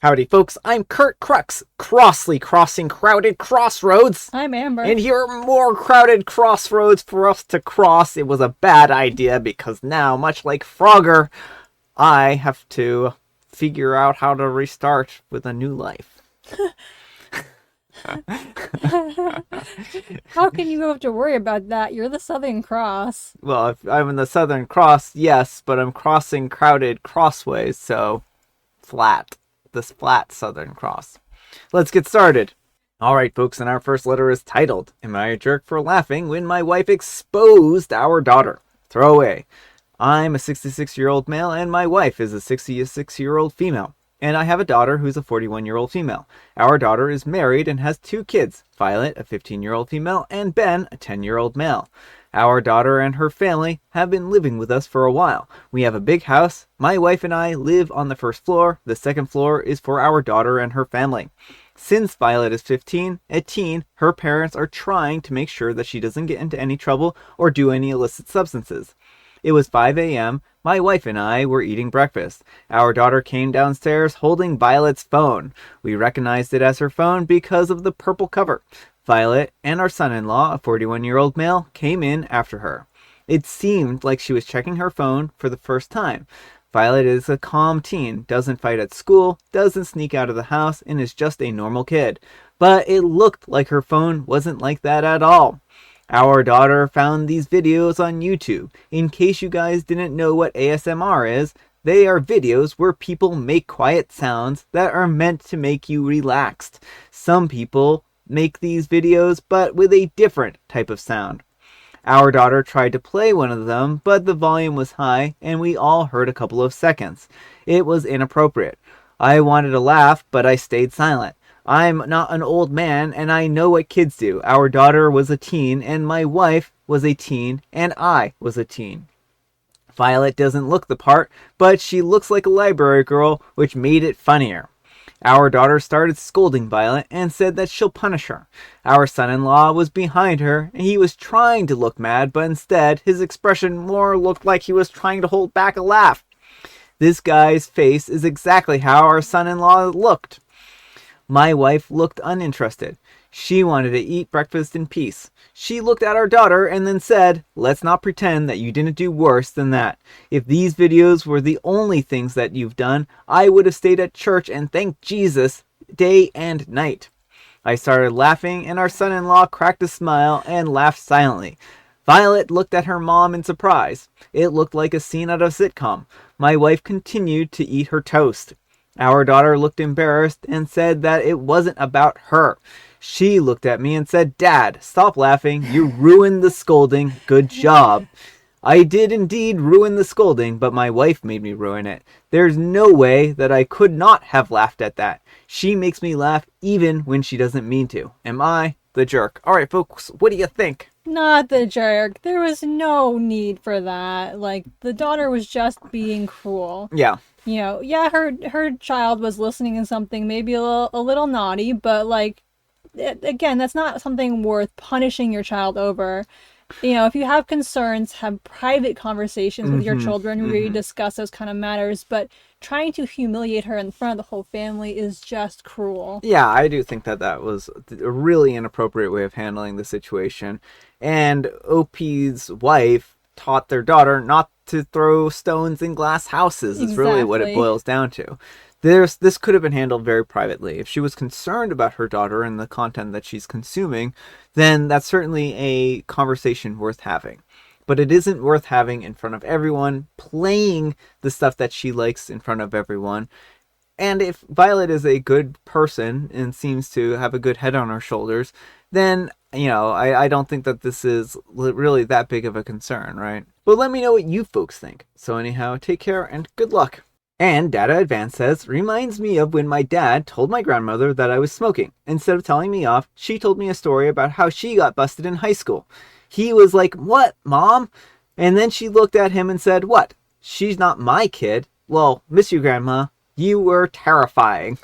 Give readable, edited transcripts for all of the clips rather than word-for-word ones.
Howdy folks, I'm Kurt Crux, crossly crossing crowded crossroads. I'm Amber. And here are more crowded crossroads for us to cross. It was a bad idea because now, much like Frogger, I have to figure out how to restart with a new life. How can you have to worry about that? You're the Southern Cross. Well, if I'm in the Southern Cross, yes, but I'm crossing crowded crossways, so flat. This flat Southern Cross. Let's get started. Alright folks, and our first letter is titled, Am I a Jerk for Laughing When My Wife Exposed Our Daughter? Throwaway. I'm a 66-year-old male and my wife is a 66-year-old female. And I have a daughter who's a 41-year-old female. Our daughter is married and has 2 kids, Violet, a 15-year-old female, and Ben, a 10-year-old male. Our daughter and her family have been living with us for a while. We have a big house. My wife and I live on the first floor. The second floor is for our daughter and her family. Since Violet is 15, a teen, her parents are trying to make sure that she doesn't get into any trouble or do any illicit substances. It was 5 a.m. My wife and I were eating breakfast. Our daughter came downstairs holding Violet's phone. We recognized it as her phone because of the purple cover. Violet and our son-in-law, a 41-year-old male, came in after her. It seemed like she was checking her phone for the first time. Violet is a calm teen, doesn't fight at school, doesn't sneak out of the house, and is just a normal kid. But it looked like her phone wasn't like that at all. Our daughter found these videos on YouTube. In case you guys didn't know what ASMR is, they are videos where people make quiet sounds that are meant to make you relaxed. Some people make these videos but with a different type of sound. Our daughter tried to play one of them, but the volume was high and we all heard a couple of seconds. It was inappropriate. I wanted to laugh, but I stayed silent. I'm not an old man and I know what kids do. Our daughter was a teen and my wife was a teen and I was a teen. Violet doesn't look the part, but she looks like a library girl, which made it funnier. Our daughter started scolding Violet and said that she'll punish her. Our son-in-law was behind her and he was trying to look mad, but instead his expression more looked like he was trying to hold back a laugh. This guy's face is exactly how our son-in-law looked. My wife looked uninterested. She wanted to eat breakfast in peace. She looked at our daughter and then said, Let's not pretend that you didn't do worse than that. If these videos were the only things that you've done, I would have stayed at church and thanked Jesus day and night. I started laughing and our son-in-law cracked a smile and laughed silently. Violet looked at her mom in surprise. It looked like a scene out of a sitcom. My wife continued to eat her toast. Our daughter looked embarrassed and said that it wasn't about her. She looked at me and said, Dad, stop laughing. You ruined the scolding. Good job. I did indeed ruin the scolding, but my wife made me ruin it. There's no way that I could not have laughed at that. She makes me laugh even when she doesn't mean to. Am I the jerk? All right, folks, what do you think? Not the jerk. There was no need for that. Like, the daughter was just being cruel. Yeah. You know, yeah, her child was listening to something maybe a little naughty, but like, again, that's not something worth punishing your child over. You know, if you have concerns, have private conversations with your children where you discuss those kind of matters, but trying to humiliate her in front of the whole family is just cruel. Yeah, I do think that that was a really inappropriate way of handling the situation. And OP's wife taught their daughter not to throw stones in glass houses is really what it boils down to. This could have been handled very privately. If she was concerned about her daughter and the content that she's consuming, then that's certainly a conversation worth having. But it isn't worth having in front of everyone, playing the stuff that she likes in front of everyone. And if Violet is a good person and seems to have a good head on her shoulders, then, you know, I don't think that this is really that big of a concern, right? But let me know what you folks think. So anyhow, take care and good luck. And Data Advance says, reminds me of when my dad told my grandmother that I was smoking. Instead of telling me off, she told me a story about how she got busted in high school. He was like, what, Mom? And then she looked at him and said, what? She's not my kid. Well, miss you, Grandma. You were terrifying.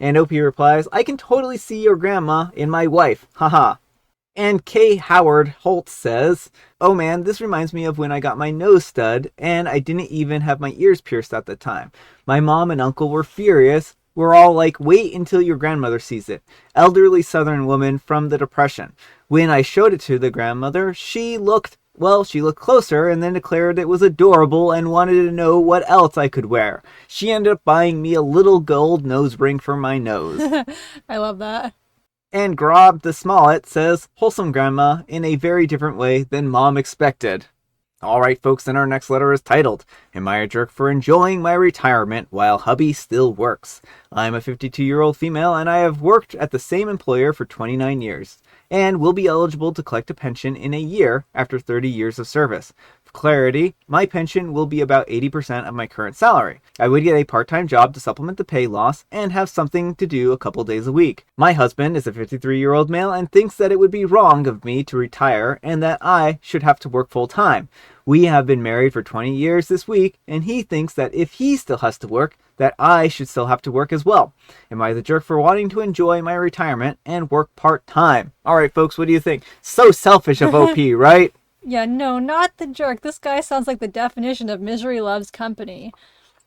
And OP replies, I can totally see your grandma in my wife. Haha. And K. Howard Holt says, oh man, this reminds me of when I got my nose stud and I didn't even have my ears pierced at the time. My mom and uncle were furious, We're all like, wait until your grandmother sees it. Elderly Southern woman from the Depression. When I showed it to the grandmother, she looked closer and then declared it was adorable and wanted to know what else I could wear. She ended up buying me a little gold nose ring for my nose. I love that. And Grob the Smollett says, wholesome grandma in a very different way than mom expected. Alright folks, and our next letter is titled, Am I a Jerk for Enjoying My Retirement While Hubby Still Works? I'm a 52-year-old female and I have worked at the same employer for 29 years and will be eligible to collect a pension in a year after 30 years of service. For clarity, my pension will be about 80% of my current salary. I would get a part-time job to supplement the pay loss and have something to do a couple days a week. My husband is a 53-year-old male and thinks that it would be wrong of me to retire and that I should have to work full-time. We have been married for 20 years this week, and he thinks that if he still has to work, that I should still have to work as well. Am I the jerk for wanting to enjoy my retirement and work part-time? Alright folks, what do you think? So selfish of OP, right? Yeah, no, not the jerk. This guy sounds like the definition of misery loves company.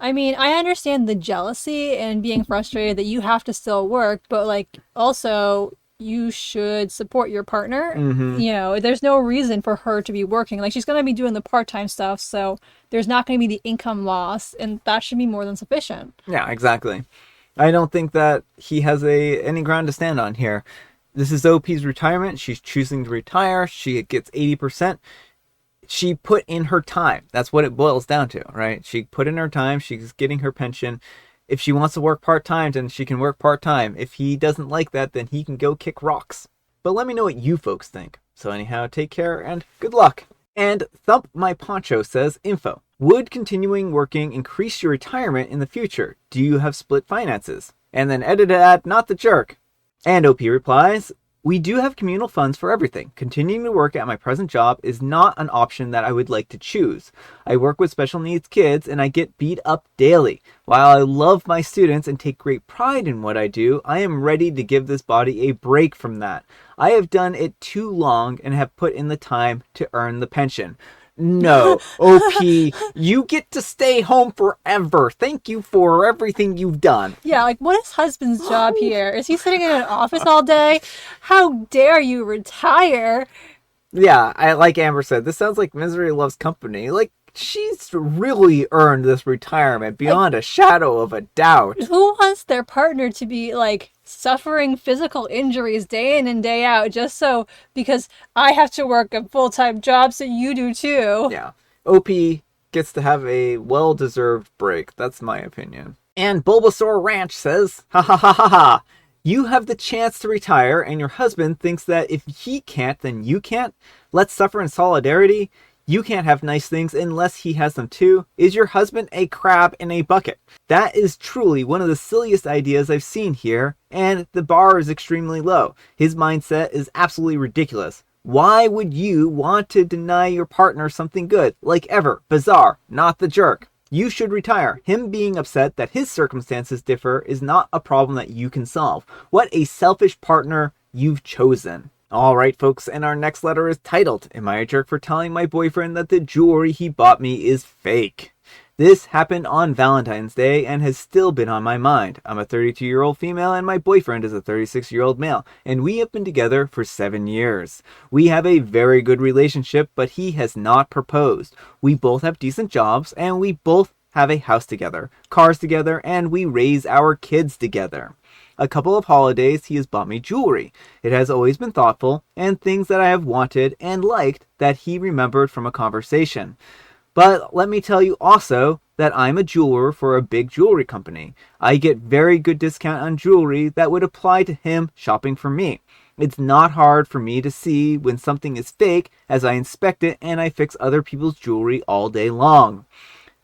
I mean, I understand the jealousy and being frustrated that you have to still work, but like also you should support your partner. Mm-hmm. You know, there's no reason for her to be working. Like she's going to be doing the part-time stuff, so there's not going to be the income loss, and that should be more than sufficient. Yeah, exactly. I don't think that he has any ground to stand on here. This is OP's retirement. She's choosing to retire. She gets 80%. She put in her time. That's what it boils down to, right? She put in her time. She's getting her pension. If she wants to work part-time, then she can work part-time. If he doesn't like that, then he can go kick rocks. But let me know what you folks think. So anyhow, take care and good luck. And Thump My Poncho says, info. Would continuing working increase your retirement in the future? Do you have split finances? And then edited ad, not the jerk. And OP replies, we do have communal funds for everything. Continuing to work at my present job is not an option that I would like to choose. I work with special needs kids and I get beat up daily. While I love my students and take great pride in what I do, I am ready to give this body a break from that. I have done it too long and have put in the time to earn the pension. No, OP, you get to stay home forever. Thank you for everything you've done. Yeah, like what is husband's job here? Is he sitting in an office all day? How dare you retire? Yeah, like Amber said, this sounds like misery loves company. Like, she's really earned this retirement beyond a shadow of a doubt. Who wants their partner to be like suffering physical injuries day in and day out just so because I have to work a full-time job so you do too? Yeah. OP gets to have a well-deserved break. That's my opinion. And Bulbasaur Ranch says, ha ha ha ha ha. You have the chance to retire and your husband thinks that if he can't, then you can't. Let's suffer in solidarity. You can't have nice things unless he has them too. Is your husband a crab in a bucket? That is truly one of the silliest ideas I've seen here, and the bar is extremely low. His mindset is absolutely ridiculous. Why would you want to deny your partner something good? Like ever. Bizarre. Not the jerk. You should retire. Him being upset that his circumstances differ is not a problem that you can solve. What a selfish partner you've chosen. Alright folks, and our next letter is titled, Am I a Jerk for Telling My Boyfriend that the jewelry he bought me is fake? This happened on Valentine's Day and has still been on my mind. I'm a 32-year-old female and my boyfriend is a 36-year-old male, and we have been together for 7 years. We have a very good relationship, but he has not proposed. We both have decent jobs and we both have a house together, cars together, and we raise our kids together. A couple of holidays he has bought me jewelry. It has always been thoughtful and things that I have wanted and liked that he remembered from a conversation. But let me tell you also that I'm a jeweler for a big jewelry company. I get very good discount on jewelry that would apply to him shopping for me. It's not hard for me to see when something is fake as I inspect it and I fix other people's jewelry all day long.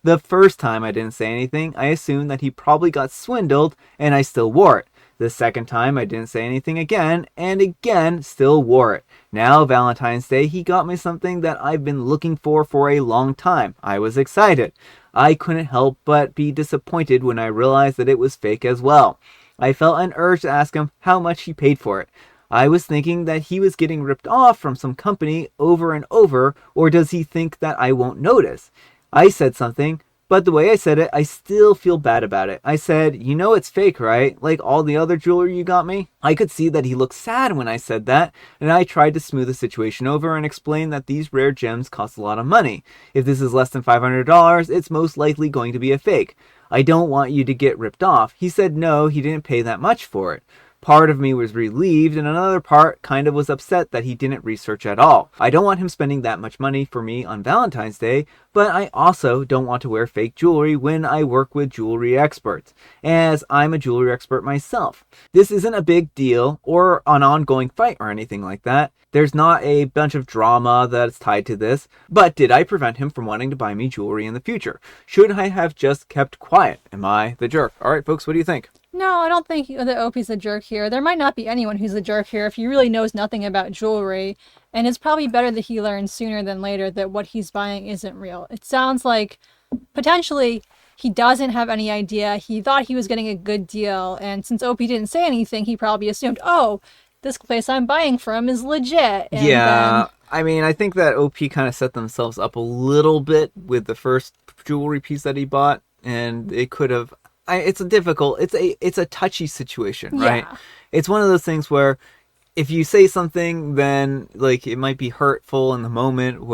The first time I didn't say anything, I assumed that he probably got swindled and I still wore it. The second time I didn't say anything again, and again still wore it. Now Valentine's Day he got me something that I've been looking for a long time. I was excited. I couldn't help but be disappointed when I realized that it was fake as well. I felt an urge to ask him how much he paid for it. I was thinking that he was getting ripped off from some company over and over, or does he think that I won't notice? I said something, But the way I said it, I still feel bad about it. I said, you know it's fake, right? Like all the other jewelry you got me? I could see that he looked sad when I said that, and I tried to smooth the situation over and explain that these rare gems cost a lot of money. If this is less than $500, it's most likely going to be a fake. I don't want you to get ripped off. He said no, he didn't pay that much for it. Part of me was relieved, and another part kind of was upset that he didn't research at all. I don't want him spending that much money for me on Valentine's Day, but I also don't want to wear fake jewelry when I work with jewelry experts, as I'm a jewelry expert myself. This isn't a big deal or an ongoing fight or anything like that. There's not a bunch of drama that's tied to this, but did I prevent him from wanting to buy me jewelry in the future? Should I have just kept quiet? Am I the jerk? All right, folks, what do you think? No, I don't think that Opie's a jerk here. There might not be anyone who's a jerk here if he really knows nothing about jewelry. And it's probably better that he learns sooner than later that what he's buying isn't real. It sounds like potentially he doesn't have any idea. He thought he was getting a good deal. And since Opie didn't say anything, he probably assumed, oh, this place I'm buying from is legit. And yeah, I mean, I think that OP kind of set themselves up a little bit with the first jewelry piece that he bought. And it could have... it's a touchy situation, right? Yeah. It's one of those things where if you say something, then like it might be hurtful in the moment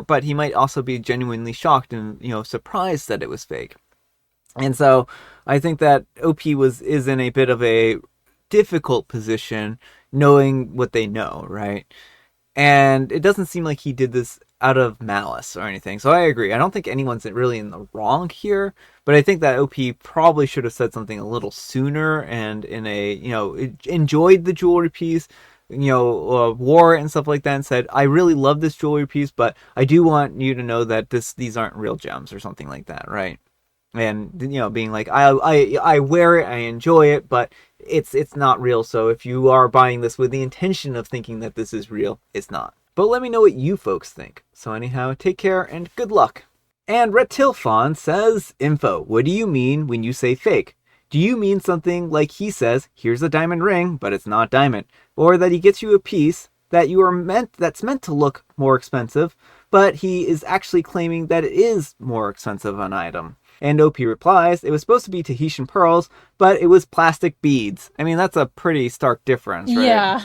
but he might also be genuinely shocked and, surprised that it was fake. And so I think that OP is in a bit of a difficult position knowing what they know, right? And it doesn't seem like he did this out of malice or anything. So I agree. I don't think anyone's really in the wrong here, but I think that OP probably should have said something a little sooner and enjoyed the jewelry piece, wore it and stuff like that and said, I really love this jewelry piece, but I do want you to know that these aren't real gems or something like that, right? And, being like, I wear it, I enjoy it, but it's not real. So if you are buying this with the intention of thinking that this is real, it's not. But let me know what you folks think. So anyhow, take care and good luck. And Retilfon says, info, what do you mean when you say fake? Do you mean something like he says, here's a diamond ring, but it's not diamond? Or that he gets you a piece that's meant to look more expensive, but he is actually claiming that it is more expensive an item? And OP replies, it was supposed to be Tahitian pearls, but it was plastic beads. I mean, that's a pretty stark difference, right? Yeah.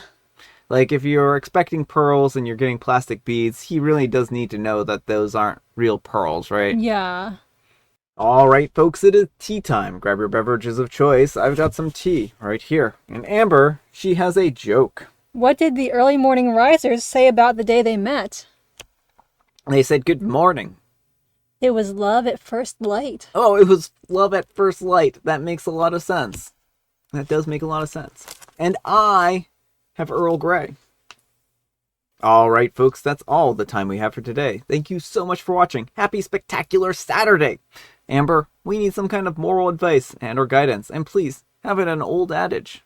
Like, if you're expecting pearls and you're getting plastic beads, he really does need to know that those aren't real pearls, right? Yeah. All right, folks, it is tea time. Grab your beverages of choice. I've got some tea right here. And Amber, she has a joke. What did the early morning risers say about the day they met? They said, good morning. It was love at first light. Oh, it was love at first light. That makes a lot of sense. That does make a lot of sense. And I have Earl Grey. All right, folks, that's all the time we have for today. Thank you so much for watching. Happy Spectacular Saturday. Amber, we need some kind of moral advice and or guidance, and please have it an old adage.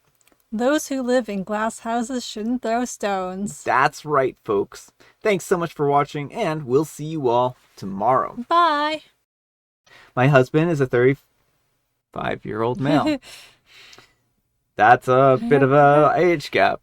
Those who live in glass houses shouldn't throw stones. That's right, folks. Thanks so much for watching, and we'll see you all tomorrow. Bye. My husband is a 35-year-old male. That's a bit of a age gap.